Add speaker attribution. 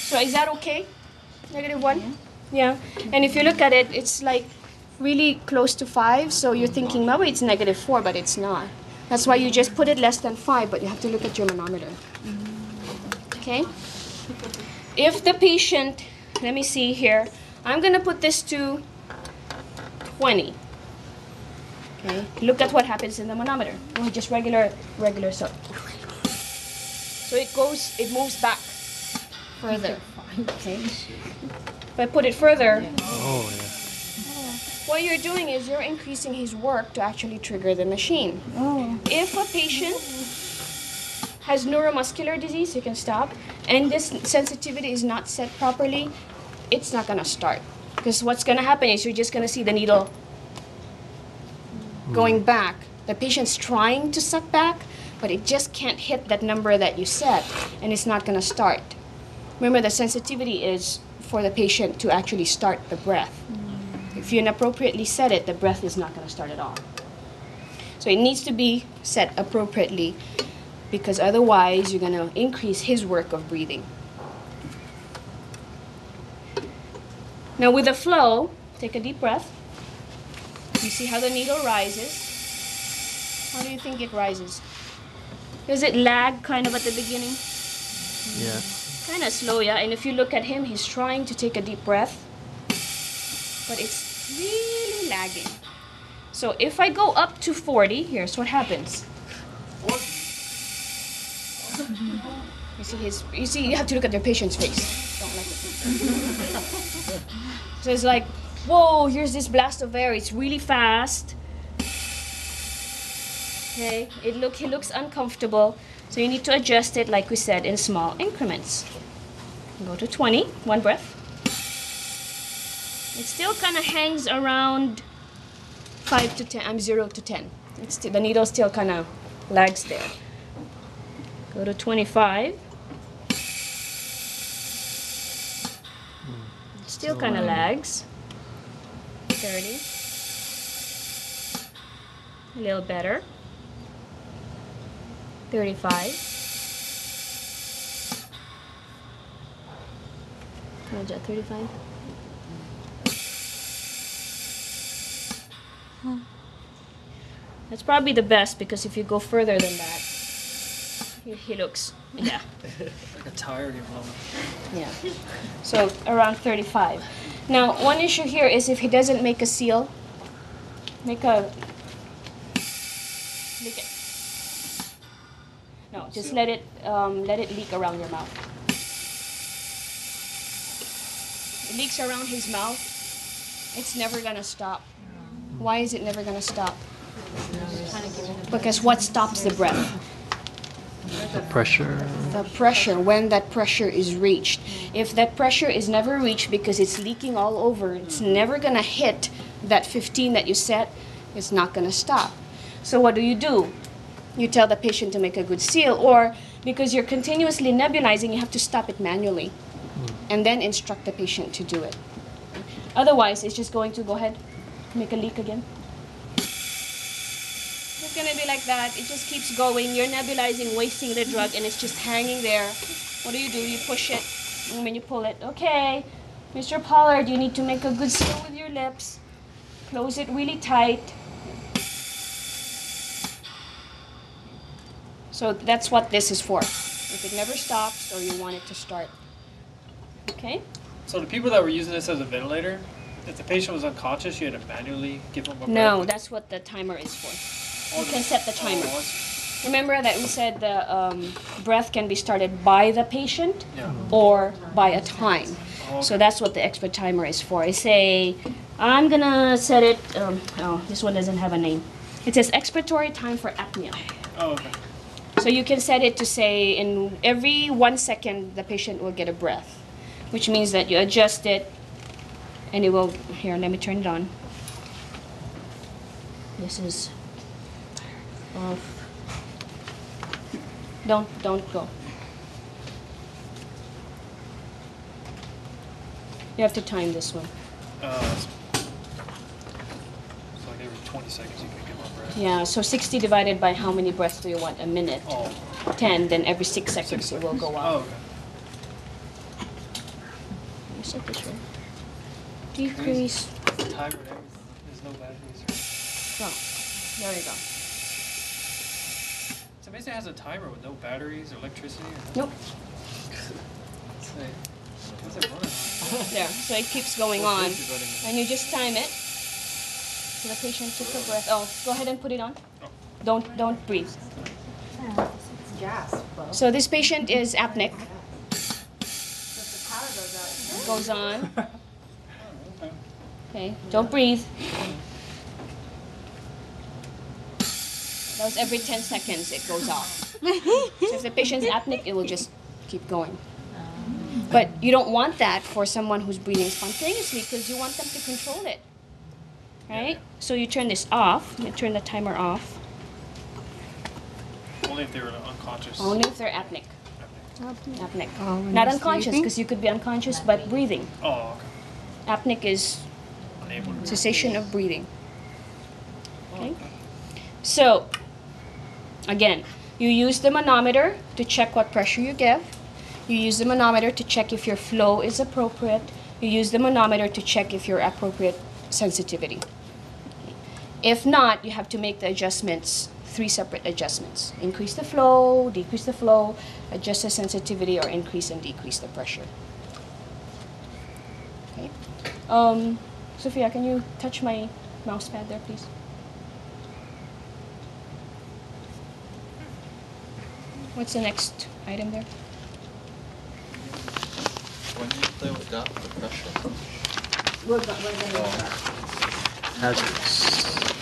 Speaker 1: So is that okay? -1? Yeah. And if you look at it, it's like really close to 5. So you're thinking, maybe it's -4, but it's not. That's why you just put it less than 5, but you have to look at your manometer. Okay? If the patient, let me see here, I'm going to put this to 20. Okay? Look at what happens in the manometer. Oh, just regular, so. So it moves back further. Okay? If I put it further, what you're doing is you're increasing his work to actually trigger the machine. If a patient has neuromuscular disease, you can stop, and this sensitivity is not set properly, it's not going to start. Because what's going to happen is you're just going to see the needle going back. The patient's trying to suck back, but it just can't hit that number that you set, and it's not going to start. Remember, the sensitivity is for the patient to actually start the breath. If you inappropriately set it, the breath is not going to start at all. So it needs to be set appropriately, because otherwise you're going to increase his work of breathing. Now with the flow, take a deep breath. You see how the needle rises. How do you think it rises? Does it lag kind of at the beginning?
Speaker 2: Yeah.
Speaker 1: Kind of slow, yeah. And if you look at him, he's trying to take a deep breath, but it's really lagging. So if I go up to 40, here's what happens. You see, you have to look at the patient's face. Don't like it. So it's like, whoa, here's this blast of air. It's really fast. Okay, he looks uncomfortable. So you need to adjust it, like we said, in small increments. Go to 20, one breath. It still kind of hangs around 5 to 10. 0 to 10. The needle still kind of lags there. Go to 25. Still kind of lags. 30. A little better. 35. How's that, 35? That's probably the best, because if you go further than that, he looks, yeah.
Speaker 3: Like a tired moment.
Speaker 1: Yeah. So around 35. Now, one issue here is if he doesn't make a seal, leak it. No, just let it leak around your mouth. It leaks around his mouth. It's never gonna stop. Why is it never gonna stop? Because what stops the breath?
Speaker 2: The pressure.
Speaker 1: The pressure, when that pressure is reached. If that pressure is never reached because it's leaking all over, it's never gonna hit that 15 that you set, it's not gonna stop. So what do? You tell the patient to make a good seal, or because you're continuously nebulizing, you have to stop it manually and then instruct the patient to do it. Otherwise, it's just going to go ahead, make a leak again. It's going to be like that. It just keeps going. You're nebulizing, wasting the drug, and it's just hanging there. What do? You push it, and when you pull it, okay, Mr. Pollard, you need to make a good seal with your lips. Close it really tight. So that's what this is for. If it never stops or you want it to start. Okay?
Speaker 3: So the people that were using this as a ventilator, if the patient was unconscious, you had to manually give them a breath?
Speaker 1: No, that's what the timer is for. You can set the timer. Remember that we said the breath can be started by the patient or by a time. So that's what the expert timer is for. I say, I'm going to set it, this one doesn't have a name. It says expiratory time for apnea.
Speaker 3: Oh, okay.
Speaker 1: So you can set it to say in every 1 second the patient will get a breath, which means that you adjust it and it will, here, let me turn it on. This is off. Don't go. You have to time this one.
Speaker 3: So like every 20 seconds you can get one breath.
Speaker 1: Yeah, so 60 divided by how many breaths do you want? A minute.
Speaker 3: Oh.
Speaker 1: 10, then every 6 seconds it will go
Speaker 3: Oh,
Speaker 1: off.
Speaker 3: okay.
Speaker 1: set this right. Decrease.
Speaker 3: Timer and everything. There's no batteries.
Speaker 1: Oh, there you go.
Speaker 3: So basically it has a timer with no batteries or electricity or nothing.
Speaker 1: Nope.
Speaker 3: It's like, what's it running?
Speaker 1: There. So it keeps going
Speaker 3: What
Speaker 1: on.
Speaker 3: is it running?
Speaker 1: And you just time it. So the patient took a breath. Oh, go ahead and put it on.
Speaker 3: Oh.
Speaker 1: Don't breathe.
Speaker 4: It's gas, bro.
Speaker 1: So this patient is apneic.
Speaker 4: If the power goes out.
Speaker 1: Goes on.
Speaker 3: Okay.
Speaker 1: Okay, don't breathe. That was every 10 seconds it goes off. So if the patient's apneic, it will just keep going. But you don't want that for someone who's breathing spontaneously because you want them to control it. Right? So you turn this off. You turn the timer off.
Speaker 3: Only if they were unconscious.
Speaker 1: Only if they're apneic. Apneic.
Speaker 5: Oh, when
Speaker 1: Not
Speaker 5: they're
Speaker 1: unconscious
Speaker 5: sleeping?
Speaker 1: because you could be unconscious but breathing.
Speaker 3: Oh, okay.
Speaker 1: Apneic is
Speaker 3: Unable to.
Speaker 1: cessation of breathing. Okay? So, again, you use the manometer to check what pressure you give. You use the manometer to check if your flow is appropriate. You use the manometer to check if your appropriate sensitivity. If not, you have to make the adjustments, 3 separate adjustments. Increase the flow, decrease the flow, adjust the sensitivity, or increase and decrease the pressure. Okay. Sophia, can you touch my mouse pad there, please? What's the next item there?
Speaker 6: When you play with that, the pressure.
Speaker 4: We're gonna
Speaker 2: Hazards.